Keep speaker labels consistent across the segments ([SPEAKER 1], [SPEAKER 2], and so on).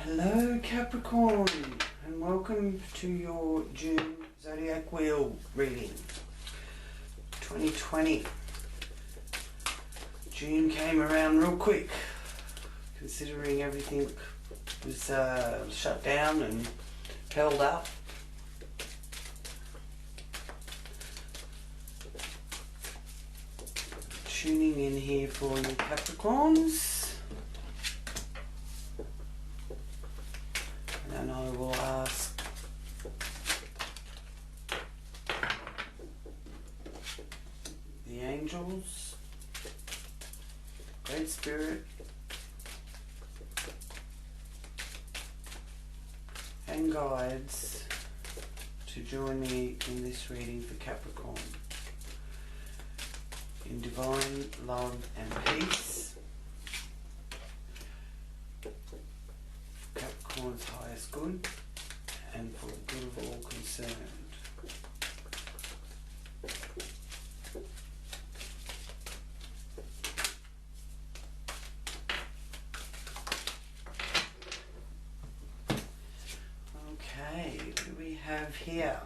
[SPEAKER 1] Hello Capricorn, and welcome to your June Zodiac Wheel reading 2020. June came around real quick, considering everything was shut down and held up. Tuning in here for you Capricorns. And I will ask the angels, Great Spirit, and guides to join me in this reading for Capricorn. In divine love and peace, Capricorn's highest good and for the good of all concerned. Okay, what do we have here?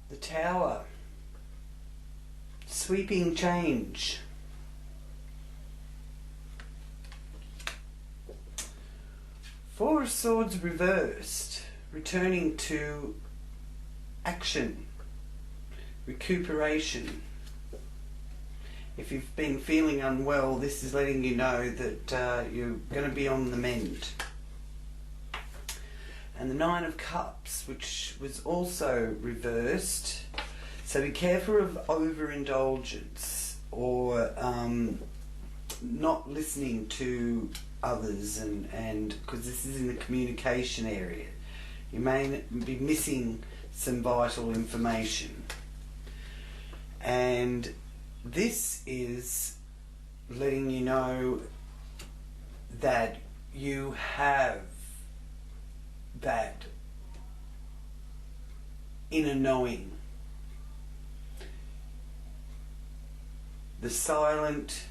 [SPEAKER 1] The Tower. Sweeping change. Four of Swords reversed, returning to action, recuperation. If you've been feeling unwell, this is letting you know that you're going to be on the mend. And the Nine of Cups, which was also reversed. So be careful of overindulgence or not listening to others, and because this is in the communication area, you may be missing some vital information. And this is letting you know that you have that inner knowing, the silent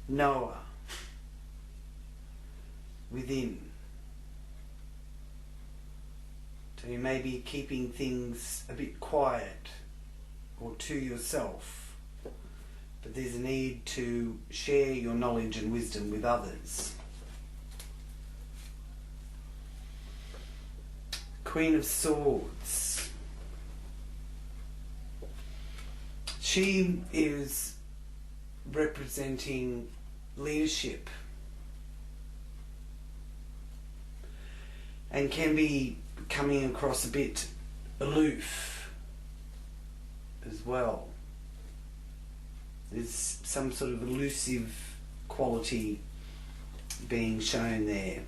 [SPEAKER 1] knower within. So you may be keeping things a bit quiet or to yourself, but there's a need to share your knowledge and wisdom with others. Queen of Swords. She is representing leadership and can be coming across a bit aloof as well. There's some sort of elusive quality being shown there.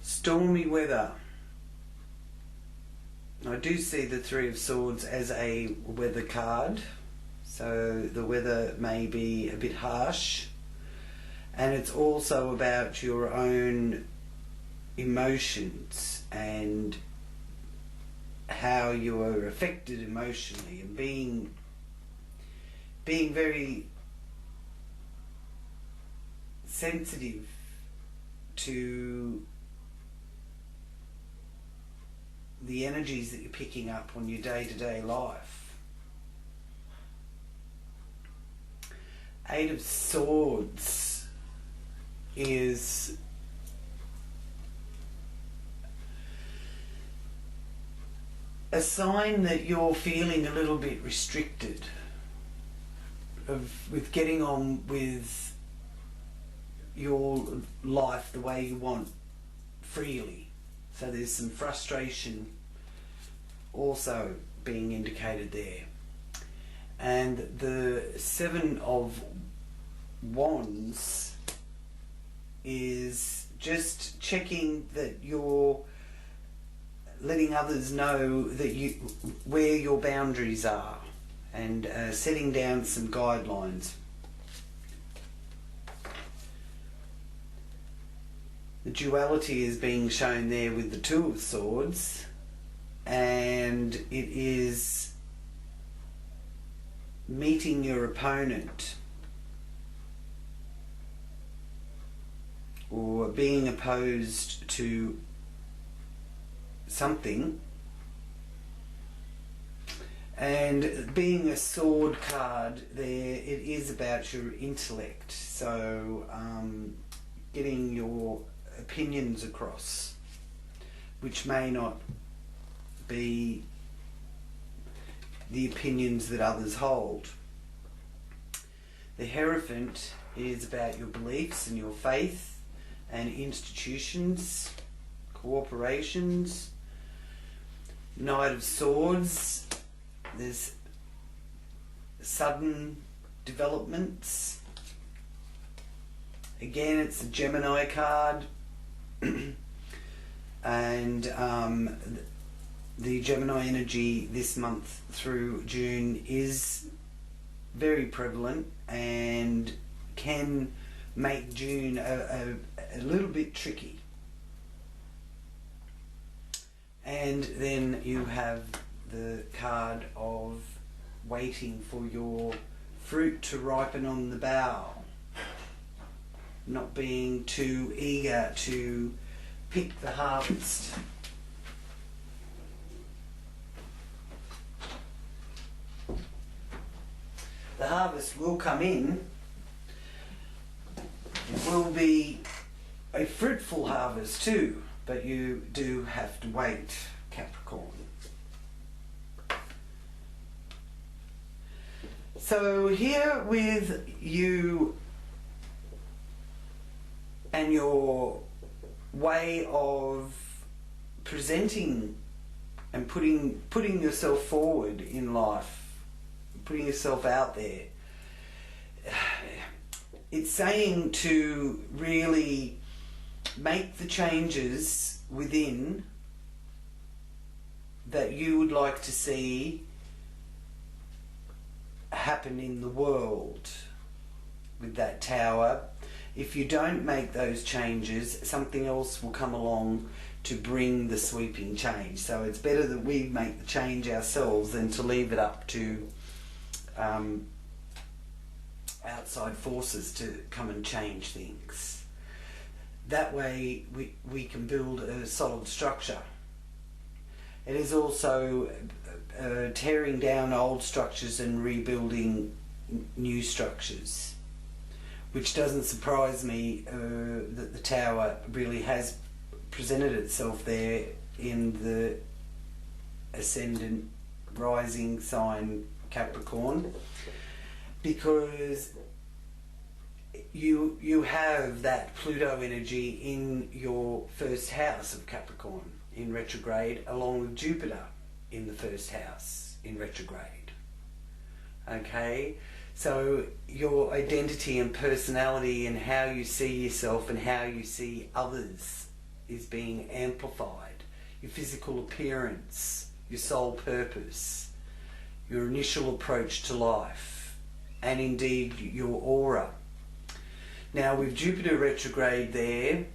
[SPEAKER 1] Stormy weather. I do see the Three of Swords as a weather card, so the weather may be a bit harsh, and it's also about your own emotions and how you are affected emotionally, and being very sensitive to the energies that you're picking up on your day-to-day life. Eight of Swords is a sign that you're feeling a little bit restricted with getting on with your life the way you want freely. So there's some frustration also being indicated there. And the Seven of Wands is just checking that you're letting others know that where your boundaries are, and setting down some guidelines. The duality is being shown there with the Two of Swords, and it is meeting your opponent or being opposed to something. And being a sword card there, it is about your intellect. So getting your opinions across, which may not be the opinions that others hold. The Hierophant is about your beliefs and your faith and institutions, corporations. Knight of Swords, there's sudden developments. Again, it's a Gemini card. And the Gemini energy this month through June is very prevalent and can make June a little bit tricky. And then you have the card of waiting for your fruit to ripen on the bough, not being too eager to pick the harvest. The harvest will come in. It will be a fruitful harvest too, but you do have to wait, Capricorn. So here with you and your way of presenting and putting yourself forward in life, putting yourself out there, it's saying to really make the changes within that you would like to see happen in the world with that Tower. If you don't make those changes, something else will come along to bring the sweeping change. So it's better that we make the change ourselves than to leave it up to outside forces to come and change things. That way we can build a solid structure. It is also tearing down old structures and rebuilding new structures, which doesn't surprise me that the Tower really has presented itself there in the ascendant rising sign Capricorn, because you have that Pluto energy in your first house of Capricorn in retrograde, along with Jupiter in the first house in retrograde. Okay, so your identity and personality and how you see yourself and how you see others is being amplified. Your physical appearance, your soul purpose, your initial approach to life, and indeed your aura. Now with Jupiter retrograde there,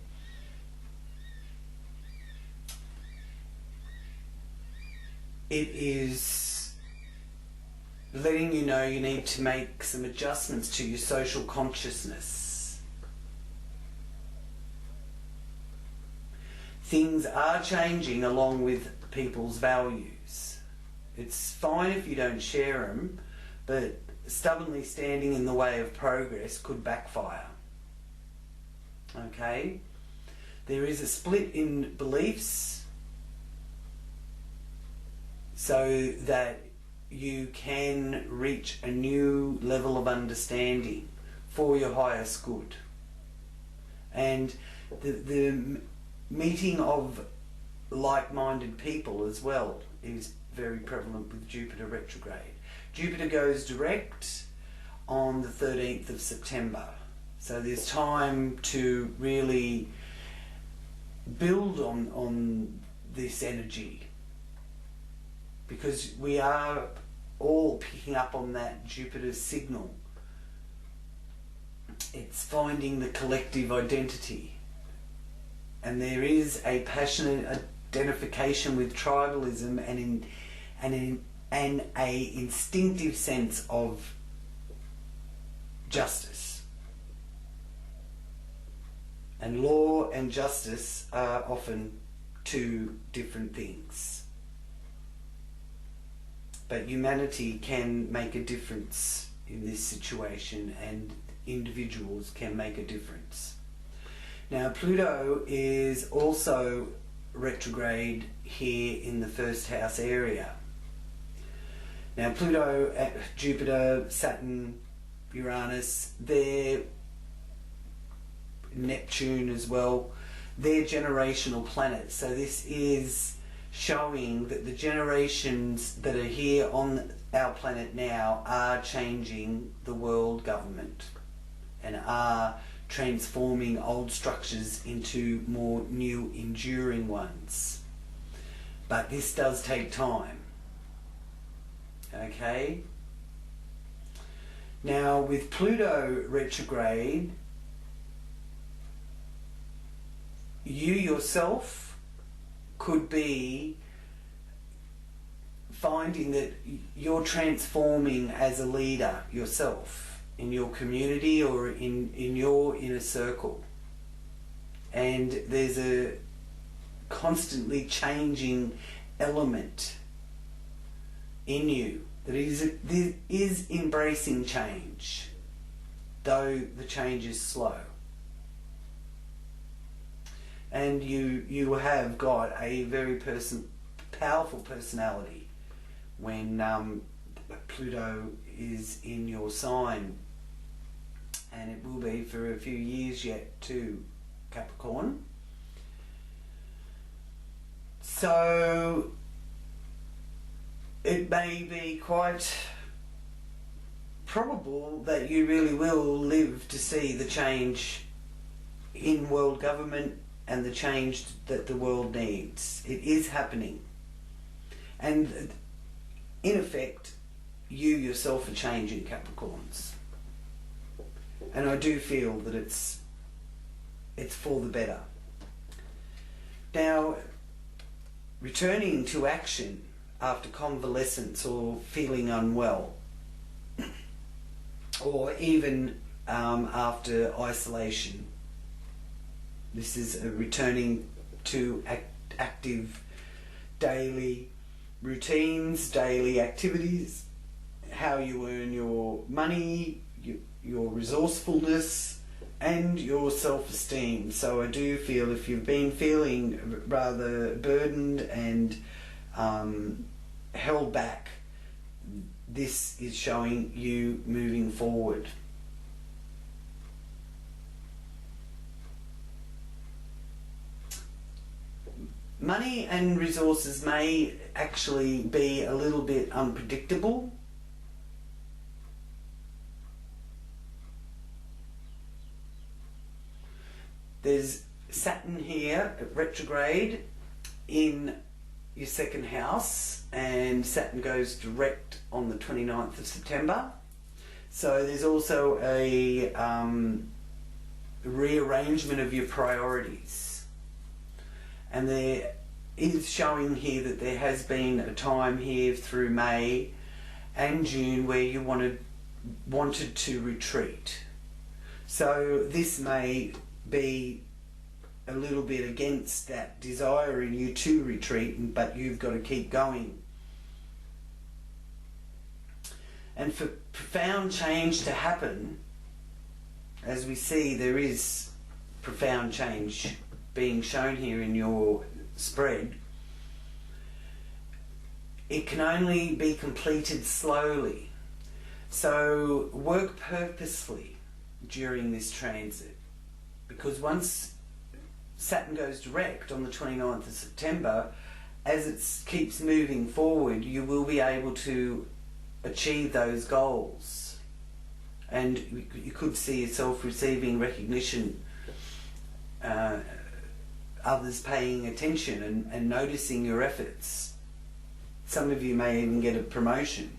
[SPEAKER 1] it is letting you know you need to make some adjustments to your social consciousness. Things are changing along with people's values. It's fine if you don't share them, but stubbornly standing in the way of progress could backfire. Okay? There is a split in beliefs so that you can reach a new level of understanding for your highest good. And the meeting of like-minded people as well is very prevalent with Jupiter retrograde. Jupiter goes direct on the 13th of September. So there's time to really build on this energy, because we are all picking up on that Jupiter signal. It's finding the collective identity. And there is a passionate identification with tribalism and a instinctive sense of justice. And law and justice are often two different things. But humanity can make a difference in this situation, and individuals can make a difference. Now, Pluto is also retrograde here in the first house area. Now, Pluto, Jupiter, Saturn, Uranus, they're Neptune as well, they're generational planets. So this is showing that the generations that are here on our planet now are changing the world government and are transforming old structures into more new, enduring ones. But this does take time. Okay? Now, with Pluto retrograde, you yourself could be finding that you're transforming as a leader yourself in your community or in your inner circle. And there's a constantly changing element in you that is embracing change, though the change is slow. And you have got a very powerful personality when Pluto is in your sign, and it will be for a few years yet too, Capricorn. So it may be quite probable that you really will live to see the change in world government and the change that the world needs. It is happening. And in effect, you yourself are changing, Capricorns. And I do feel that it's for the better. Now, returning to action after convalescence or feeling unwell, or even after isolation. This is a returning to active daily routines, daily activities, how you earn your money, your resourcefulness, and your self-esteem. So I do feel if you've been feeling rather burdened and held back, this is showing you moving forward. Money and resources may actually be a little bit unpredictable. There's Saturn here at retrograde in your second house, and Saturn goes direct on the 29th of September. So there's also a rearrangement of your priorities. And there is showing here that there has been a time here through May and June where you wanted to retreat. So this may be a little bit against that desire in you to retreat, but you've got to keep going. And for profound change to happen, as we see, there is profound change being shown here in your spread. It can only be completed slowly. So work purposefully during this transit, because once Saturn goes direct on the 29th of September, as it keeps moving forward, you will be able to achieve those goals. And you could see yourself receiving recognition, others paying attention and noticing your efforts. Some of you may even get a promotion.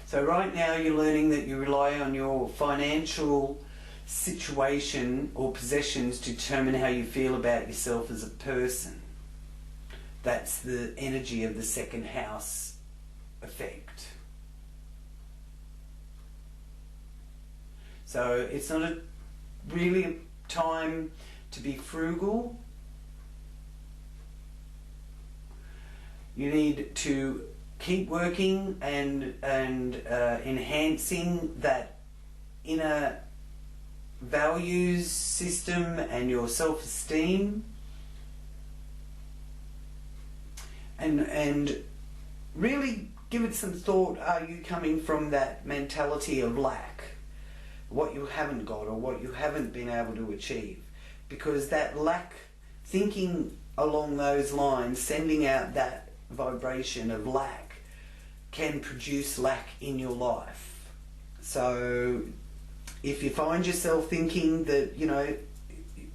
[SPEAKER 1] So right now you're learning that you rely on your financial situation or possessions to determine how you feel about yourself as a person. That's the energy of the second house effect. So it's not a really time to be frugal. You need to keep working and enhancing that inner values system and your self-esteem, and really give it some thought. Are you coming from that mentality of lack, what you haven't got or what you haven't been able to achieve? Because that lack, thinking along those lines, sending out that vibration of lack, can produce lack in your life. So if you find yourself thinking that, you know,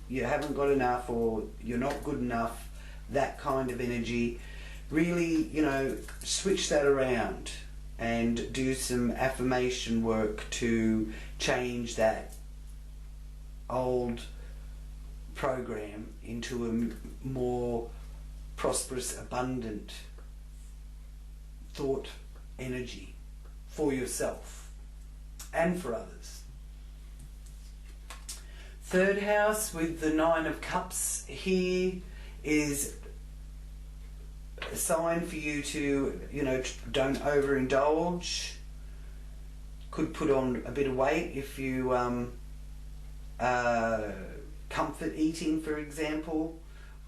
[SPEAKER 1] you haven't got enough or you're not good enough, that kind of energy, really, you know, switch that around and do some affirmation work to change that old program into a more prosperous, abundant thought energy for yourself and for others. Third house with the Nine of Cups here is a sign for you to, you know, don't overindulge. Could put on a bit of weight if you comfort eating, for example,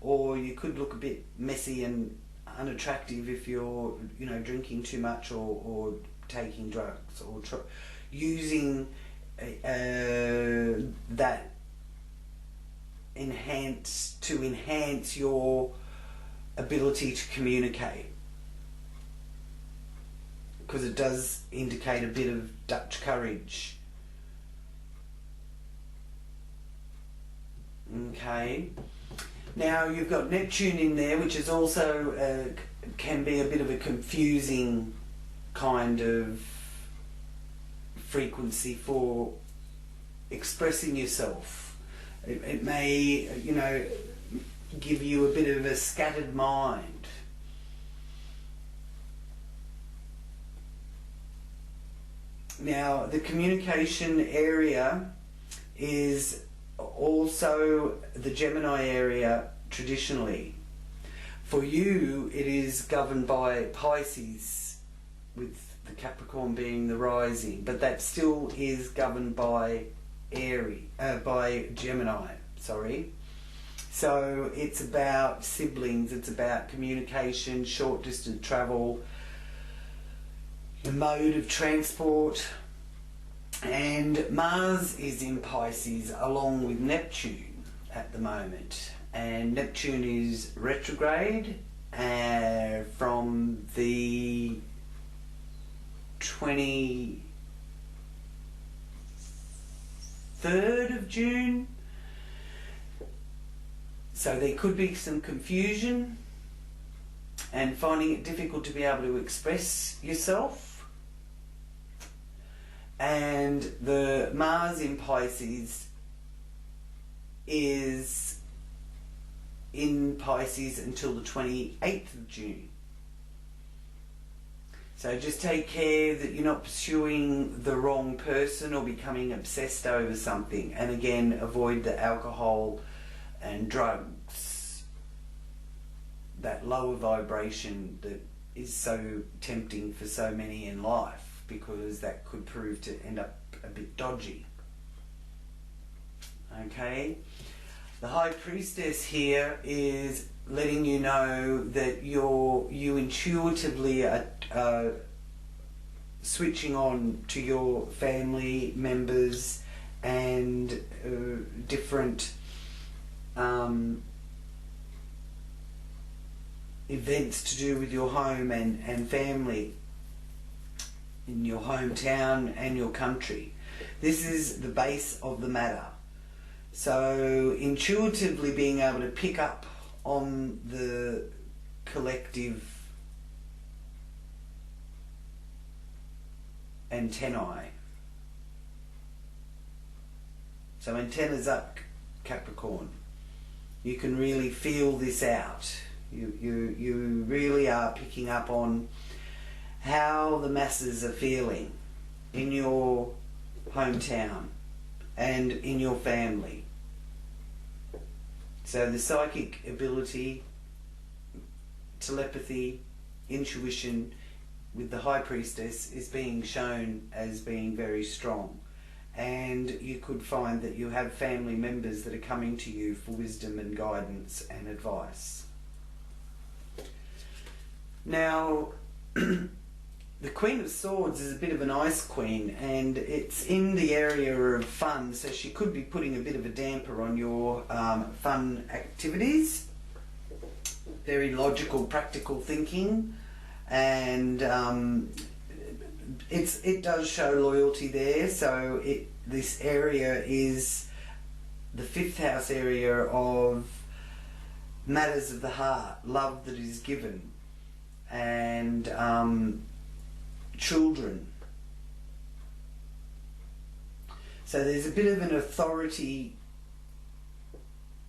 [SPEAKER 1] or you could look a bit messy and unattractive if you're, you know, drinking too much or taking drugs or using that to enhance your ability to communicate, because it does indicate a bit of Dutch courage. Okay, now you've got Neptune in there, which is also can be a bit of a confusing kind of frequency for expressing yourself. It may, you know, give you a bit of a scattered mind. Now, the communication area is also the Gemini area traditionally. For you, it is governed by Pisces, with the Capricorn being the rising, but that still is governed by by Gemini, sorry. So it's about siblings, it's about communication, short distance travel, the mode of transport. And Mars is in Pisces along with Neptune at the moment. And Neptune is retrograde from the 23rd of June. So there could be some confusion and finding it difficult to be able to express yourself. And the Mars in Pisces is in Pisces until the 28th of June. So just take care that you're not pursuing the wrong person or becoming obsessed over something. And again, avoid the alcohol and drugs, that lower vibration that is so tempting for so many in life, because that could prove to end up a bit dodgy. Okay, the High Priestess here is letting you know that you intuitively are switching on to your family members and different events to do with your home and family in your hometown and your country. This is the base of the matter. So intuitively being able to pick up on the collective antennae. So antennas up, Capricorn. You can really feel this out. You really are picking up on how the masses are feeling in your hometown and in your family. So the psychic ability, telepathy, intuition with the High Priestess is being shown as being very strong. And you could find that you have family members that are coming to you for wisdom and guidance and advice. Now, the Queen of Swords is a bit of an ice queen, and it's in the area of fun, so she could be putting a bit of a damper on your fun activities. Very logical, practical thinking, and it does show loyalty there. So this area is the 5th house area of matters of the heart, love that is given, and children. So there's a bit of an authority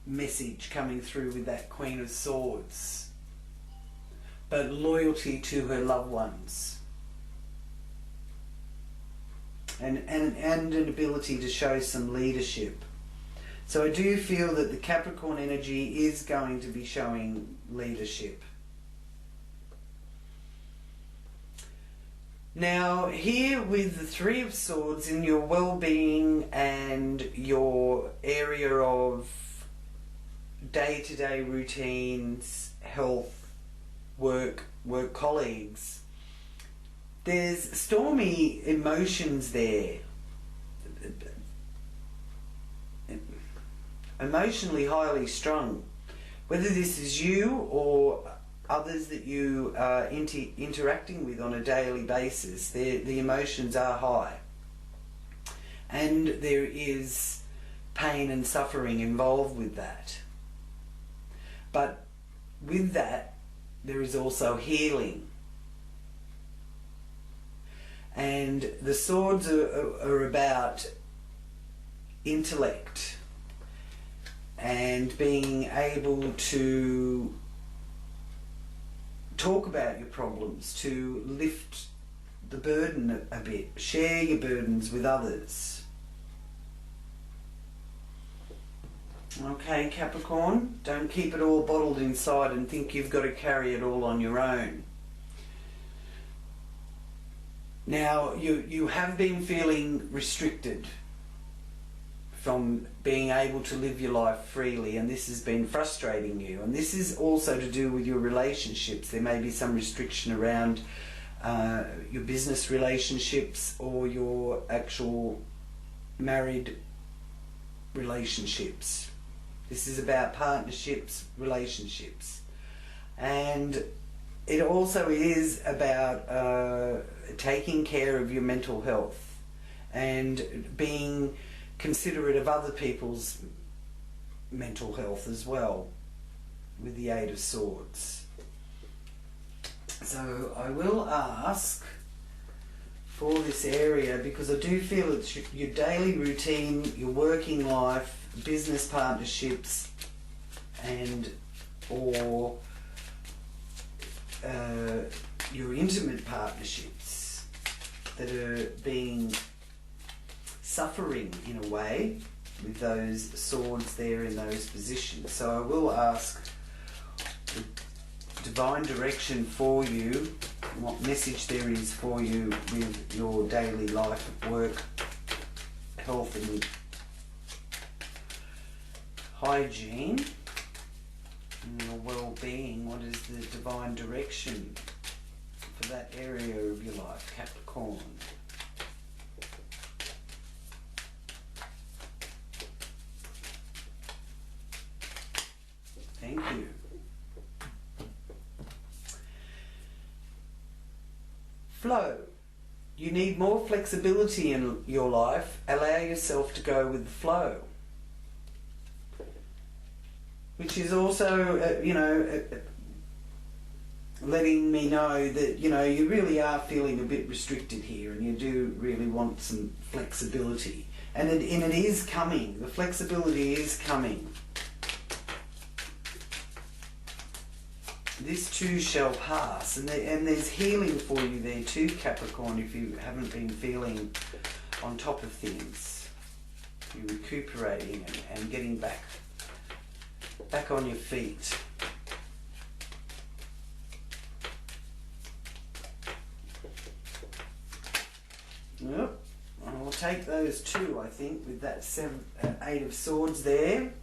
[SPEAKER 1] message coming through with that Queen of Swords, but loyalty to her loved ones, and an ability to show some leadership. So I do feel that the Capricorn energy is going to be showing leadership. Now, here with the Three of Swords in your well-being and your area of day-to-day routines, health, work colleagues, there's stormy emotions there. Emotionally highly strung. Whether this is you or others that you are interacting with on a daily basis, the emotions are high. And there is pain and suffering involved with that. But with that, there is also healing. And the swords are about intellect and being able to talk about your problems, to lift the burden a bit, share your burdens with others. Okay, Capricorn, don't keep it all bottled inside and think you've got to carry it all on your own. Now, you have been feeling restricted from being able to live your life freely, and this has been frustrating you. And this is also to do with your relationships. There may be some restriction around your business relationships or your actual married relationships. This is about partnerships, relationships. And it also is about taking care of your mental health and being considerate of other people's mental health as well, with the Eight of Swords. So I will ask for this area, because I do feel it's your daily routine, your working life, business partnerships, and or your intimate partnerships that are being suffering in a way with those swords there in those positions. So I will ask the divine direction for you, what message there is for you with your daily life, work, health and hygiene and your well-being. What is the divine direction for that area of your life, Capricorn? Thank you. Flow. You need more flexibility in your life. Allow yourself to go with the flow. Which is also, letting me know that, you really are feeling a bit restricted here and you do really want some flexibility. And it is coming. The flexibility is coming. This too shall pass, and there's healing for you there too, Capricorn, if you haven't been feeling on top of things. You're recuperating and getting back on your feet. Yep. I'll take those two, I think, with that Eight of Swords there.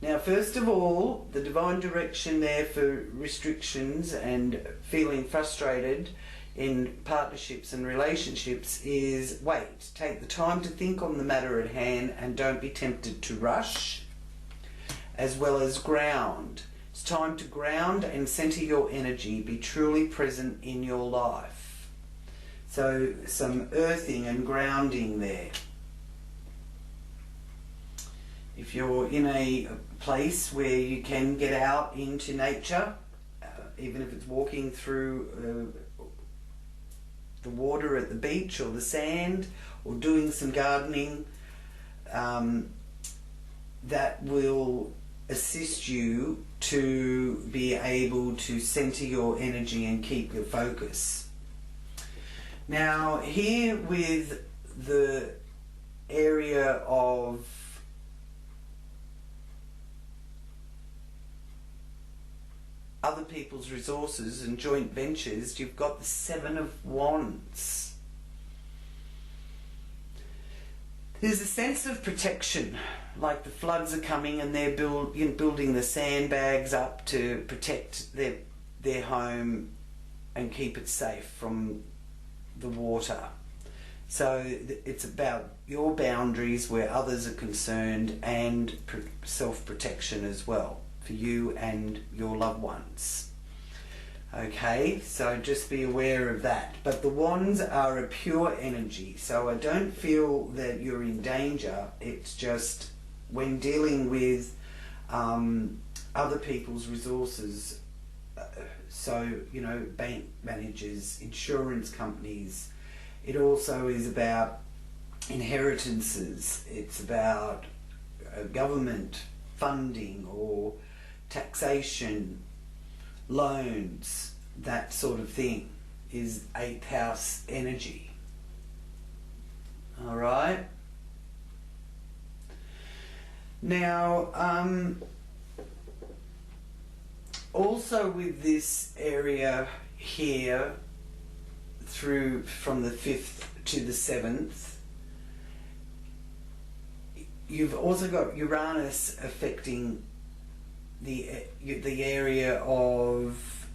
[SPEAKER 1] Now, first of all, the divine direction there for restrictions and feeling frustrated in partnerships and relationships is wait. Take the time to think on the matter at hand and don't be tempted to rush, as well as ground. It's time to ground and center your energy. Be truly present in your life. So some earthing and grounding there. If you're in a place where you can get out into nature, even if it's walking through the water at the beach or the sand, or doing some gardening, that will assist you to be able to center your energy and keep your focus. Now, here with the area of other people's resources and joint ventures, you've got the Seven of Wands. There's a sense of protection, like the floods are coming and they're building the sandbags up to protect their home and keep it safe from the water. So it's about your boundaries where others are concerned, and self-protection as well for you and your loved ones. Okay, so just be aware of that. But the wands are a pure energy, so I don't feel that you're in danger. It's just when dealing with other people's resources, so, you know, bank managers, insurance companies. It also is about inheritances. It's about government funding or taxation, loans, that sort of thing is 8th house energy. All right. Now, also with this area here, through from the 5th to the 7th, you've also got Uranus affecting the area of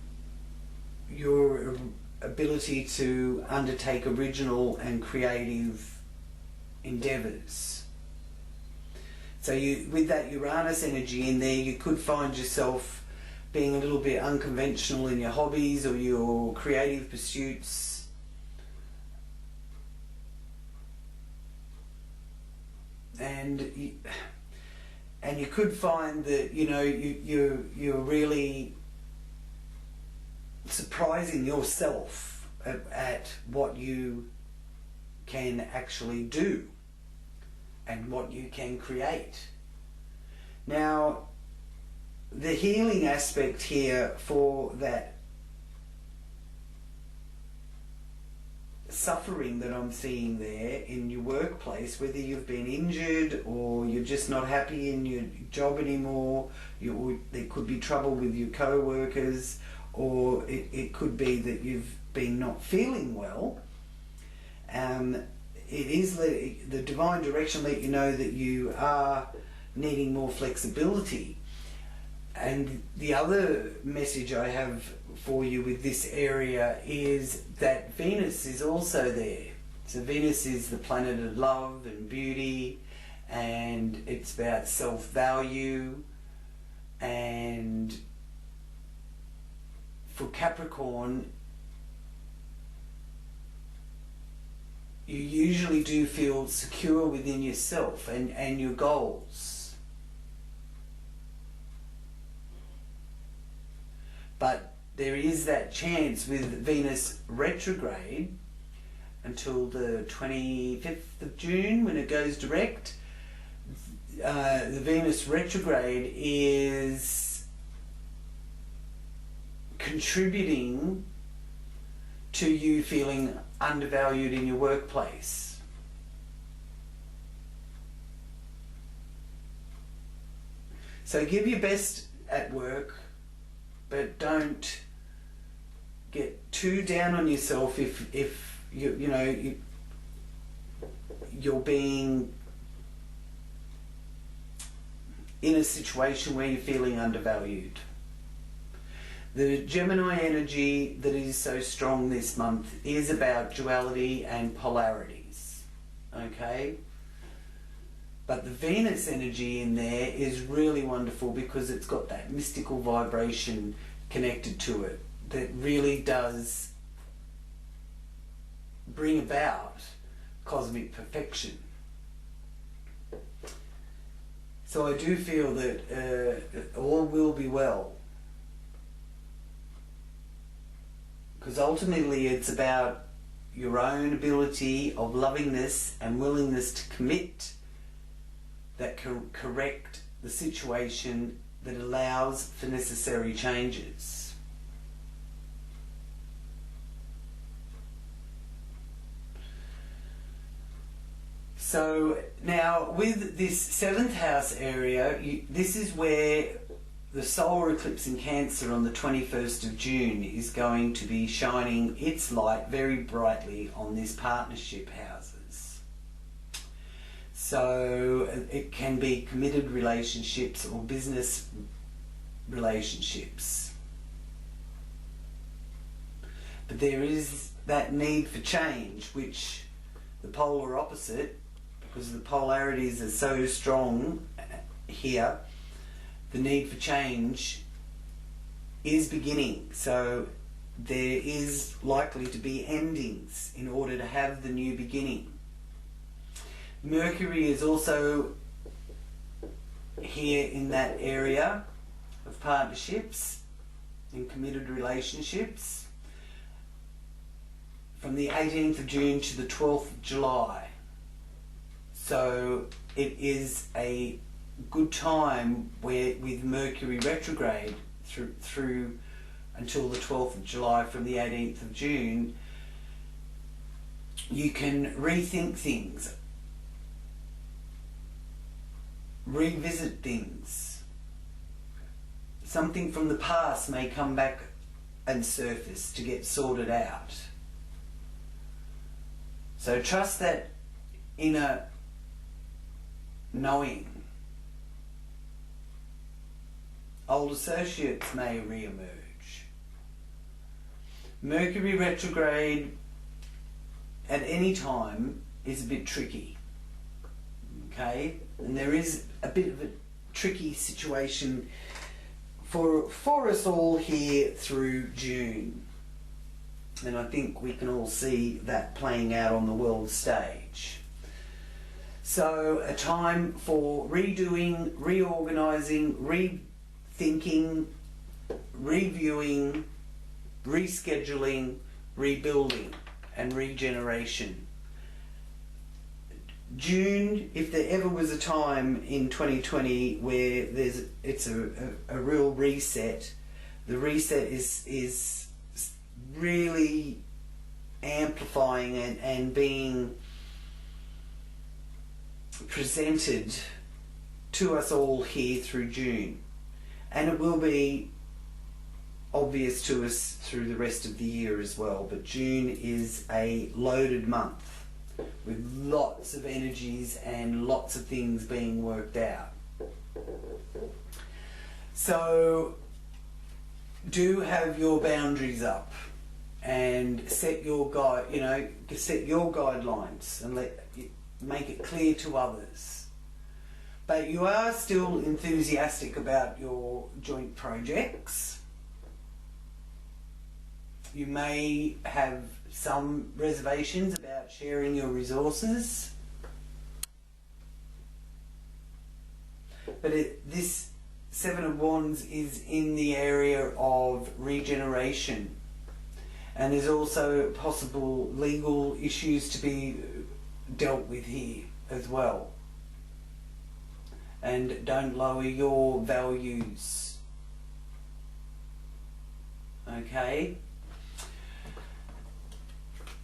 [SPEAKER 1] your ability to undertake original and creative endeavours. So with that Uranus energy in there, you could find yourself being a little bit unconventional in your hobbies or your creative pursuits. And you could find that, you know, you're really surprising yourself at what you can actually do and what you can create. Now, the healing aspect here for that suffering that I'm seeing there in your workplace, whether you've been injured or you're just not happy in your job anymore, there could be trouble with your co-workers, or it could be that you've been not feeling well. It is the divine direction let you know that you are needing more flexibility. And the other message I have for you with this area is that Venus is also there. So Venus is the planet of love and beauty, and it's about self-value. And for Capricorn, you usually do feel secure within yourself and your goals. But there is that chance with Venus retrograde until the 25th of June when it goes direct. The Venus retrograde is contributing to you feeling undervalued in your workplace. So give your best at work, but don't get too down on yourself if you're being in a situation where you're feeling undervalued. The Gemini energy that is so strong this month is about duality and polarities, okay? But the Venus energy in there is really wonderful because it's got that mystical vibration connected to it that really does bring about cosmic perfection. So I do feel that all will be well. Because ultimately it's about your own ability of lovingness and willingness to commit that can correct the situation that allows for necessary changes. So now with this 7th house area, this is where the solar eclipse in Cancer on the 21st of June is going to be shining its light very brightly on this partnership houses. So it can be committed relationships or business relationships. But there is that need for change, which the polar opposite, because the polarities are so strong here, the need for change is beginning. So there is likely to be endings in order to have the new beginning. Mercury is also here in that area of partnerships and committed relationships from the 18th of June to the 12th of July. So it is a good time where with Mercury Retrograde through until the 12th of July from the 18th of June, you can rethink things, revisit things. Something from the past may come back and surface to get sorted out. So trust that inner knowing. Old associates may re-emerge. Mercury retrograde at any time is a bit tricky, okay? And there is a bit of a tricky situation for us all here through June. And I think we can all see that playing out on the world stage. So a time for redoing, reorganising, rethinking, reviewing, rescheduling, rebuilding and regeneration. June, if there ever was a time in 2020 where it's a real reset, the reset is really amplifying and being presented to us all here through June, and it will be obvious to us through the rest of the year as well. But June is a loaded month with lots of energies and lots of things being worked out. So do have your boundaries up and set your set your guidelines and make it clear to others. But you are still enthusiastic about your joint projects. You may have some reservations about sharing your resources. But this Seven of Wands is in the area of regeneration. And there's also possible legal issues to be dealt with here as well. And don't lower your values. Okay?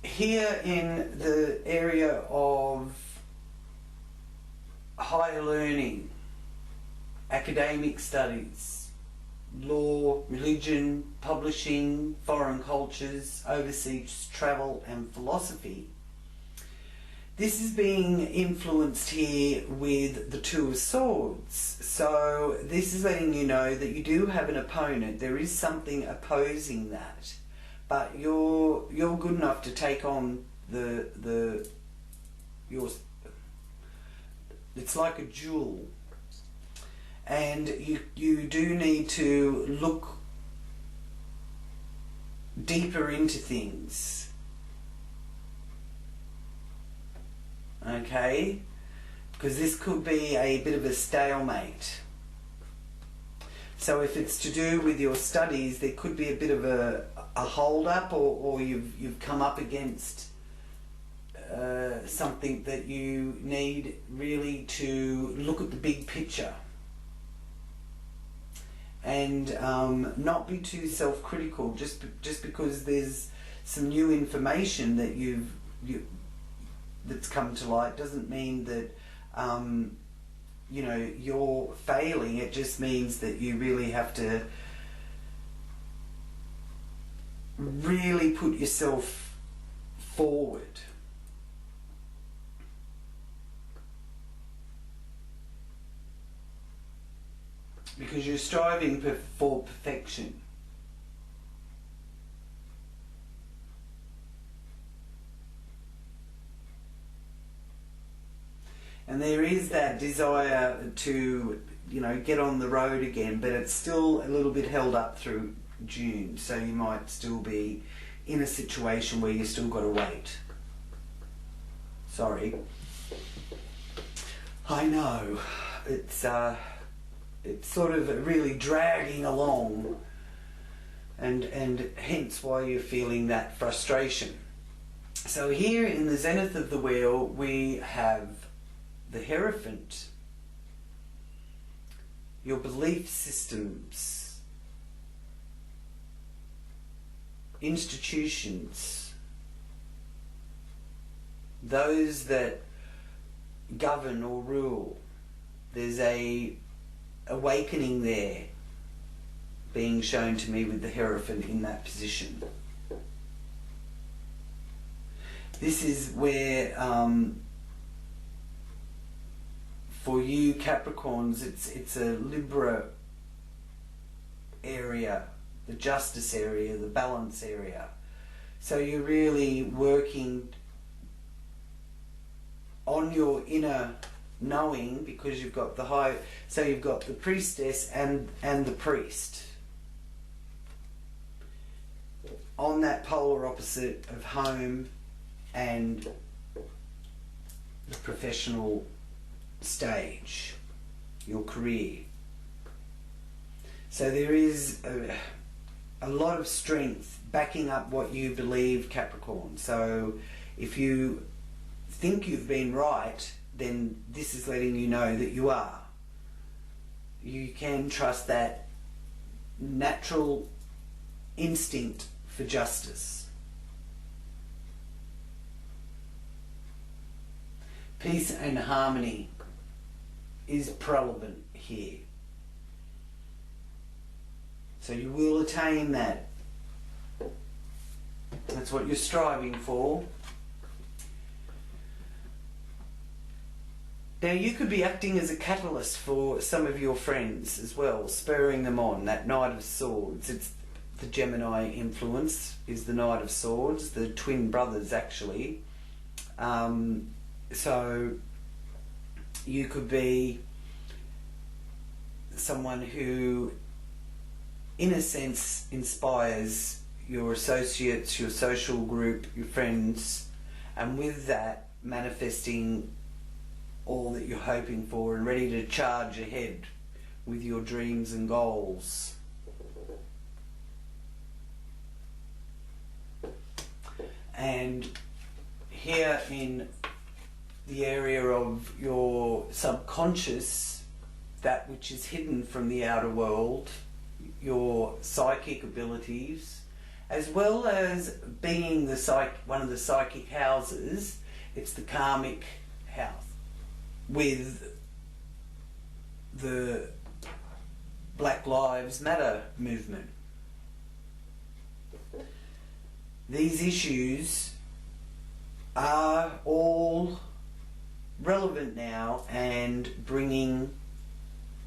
[SPEAKER 1] Here in the area of higher learning, academic studies, law, religion, publishing, foreign cultures, overseas travel and philosophy. This is being influenced here with the Two of Swords. So this is letting you know that you do have an opponent. There is something opposing that. But you're good enough to take on it's like a jewel. And you do need to look deeper into things. Okay? Because this could be a bit of a stalemate. So if it's to do with your studies, there could be a bit of a hold up, or you've come up against something that you need really to look at the big picture and not be too self-critical. Just because there's some new information that that's come to light doesn't mean that you know, you're failing. It just means that you really have to really put yourself forward. Because you're striving for perfection. And there is that desire to, you know, get on the road again, but it's still a little bit held up through June. So you might still be in a situation where you still got to wait. Sorry. I know. It's sort of really dragging along, and hence why you're feeling that frustration. So here in the zenith of the wheel we have the Hierophant, your belief systems, institutions, those that govern or rule. There's a awakening there being shown to me with the Hierophant in that position. This is where for you Capricorns, it's a Libra area, the justice area, the balance area. So you're really working on your inner knowing, because you've got the high, so you've got the priestess and the priest on that polar opposite of home and the professional stage, your career. So there is a lot of strength backing up what you believe, Capricorn. So if you think you've been right, then this is letting you know that you are. You can trust that natural instinct for justice. Peace and harmony is prevalent here. So you will attain that. That's what you're striving for. Now you could be acting as a catalyst for some of your friends as well, spurring them on. That Knight of Swords, it's the Gemini influence, is the Knight of Swords, the twin brothers actually. So you could be someone who in a sense inspires your associates, your social group, your friends, and with that manifesting all that you're hoping for and ready to charge ahead with your dreams and goals. And here in the area of your subconscious, that which is hidden from the outer world, your psychic abilities, as well as being the one of the psychic houses, it's the karmic house with the Black Lives Matter movement. These issues are all relevant now and bringing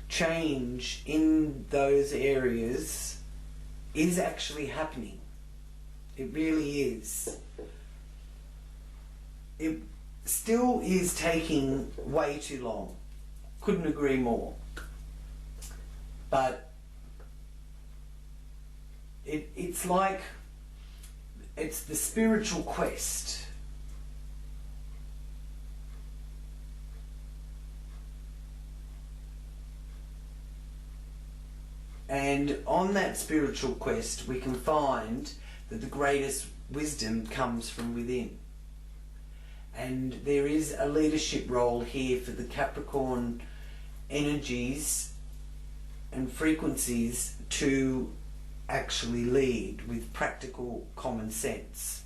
[SPEAKER 1] change in those areas is actually happening. It really is. It still is taking way too long. Couldn't agree more. But it's like it's the spiritual quest. And on that spiritual quest, we can find that the greatest wisdom comes from within. And there is a leadership role here for the Capricorn energies and frequencies to actually lead with practical common sense.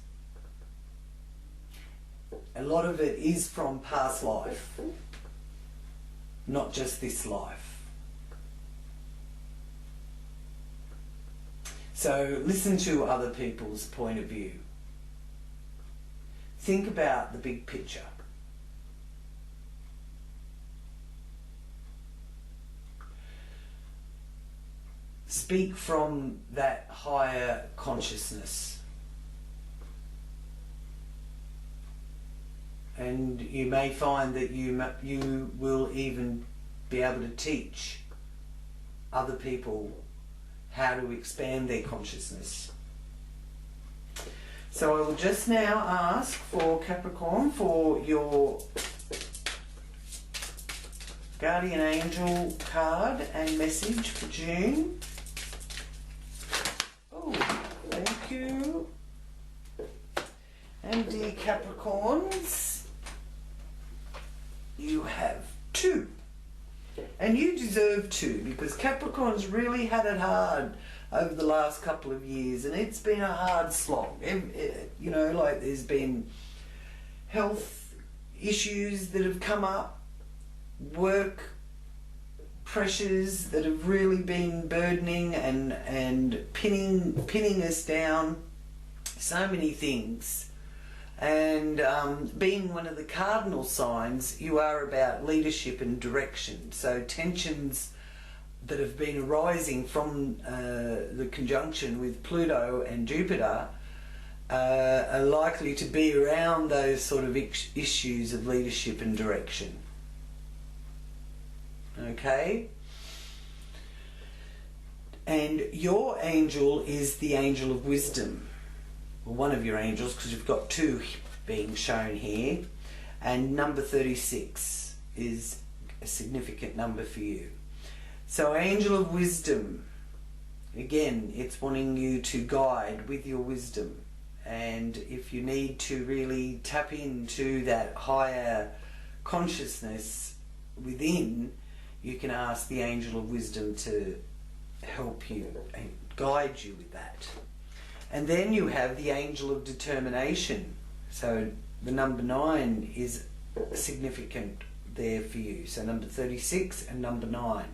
[SPEAKER 1] A lot of it is from past life, not just this life. So listen to other people's point of view. Think about the big picture. Speak from that higher consciousness. And you may find that you will even be able to teach other people how to expand their consciousness. So I will just now ask for Capricorn for your Guardian Angel card and message for June. Oh, thank you. And dear Capricorns, you have 2. And you deserve 2, because Capricorns really had it hard over the last couple of years, and it's been a hard slog. You know, like there's been health issues that have come up, work pressures that have really been burdening and pinning us down, so many things. And being one of the cardinal signs, you are about leadership and direction. So tensions that have been arising from the conjunction with Pluto and Jupiter are likely to be around those sort of issues of leadership and direction. Okay? And your angel is the angel of wisdom. One of your angels, because you've got 2 being shown here, and number 36 is a significant number for you. So angel of wisdom, again, it's wanting you to guide with your wisdom, and if you need to really tap into that higher consciousness within, you can ask the angel of wisdom to help you and guide you with that. And then you have the angel of determination. So the number 9 is significant there for you. So number 36 and number 9.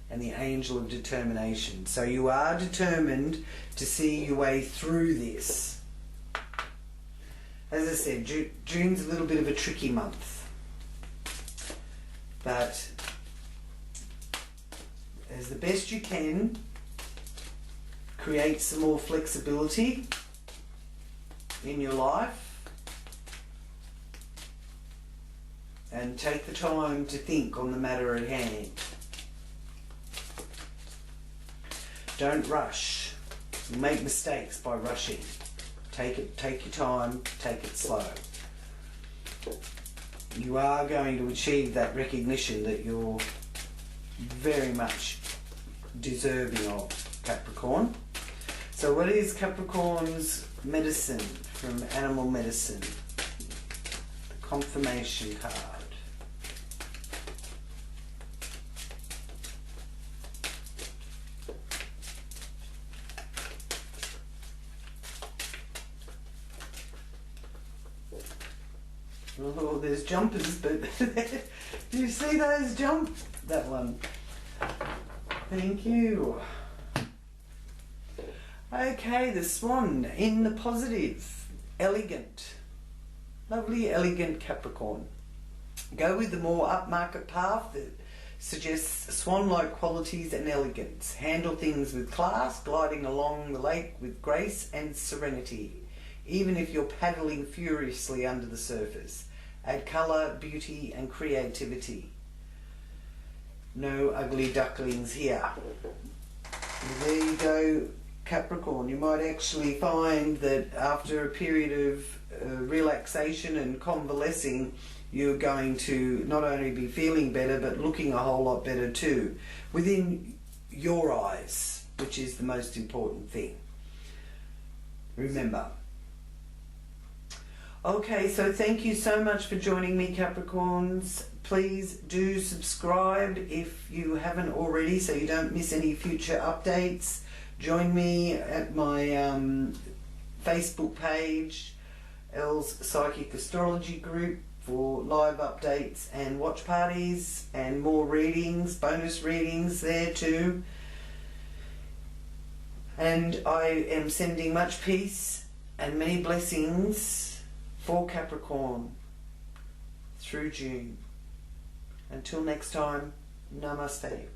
[SPEAKER 1] And the angel of determination. So you are determined to see your way through this. As I said, June's a little bit of a tricky month. But as the best you can, create some more flexibility in your life and take the time to think on the matter at hand. Don't rush. You make mistakes by rushing. Take your time, take it slow. You are going to achieve that recognition that you're very much deserving of, Capricorn. So what is Capricorn's medicine from animal medicine? The confirmation card. Oh, there's jumpers, but do you see those jump? That one. Thank you. Okay, the Swan in the positive. Elegant. Lovely, elegant Capricorn. Go with the more upmarket path that suggests swan-like qualities and elegance. Handle things with class, gliding along the lake with grace and serenity, even if you're paddling furiously under the surface. Add colour, beauty and creativity. No ugly ducklings here. And there you go, Capricorn. You might actually find that after a period of relaxation and convalescing, you're going to not only be feeling better but looking a whole lot better too, within your eyes, which is the most important thing. Remember. Okay, so thank you so much for joining me, Capricorns. Please do subscribe if you haven't already so you don't miss any future updates. Join me at my Facebook page, Elle's Psychic Astrology Group, for live updates and watch parties and more readings, bonus readings there too. And I am sending much peace and many blessings for Capricorn through June. Until next time, namaste.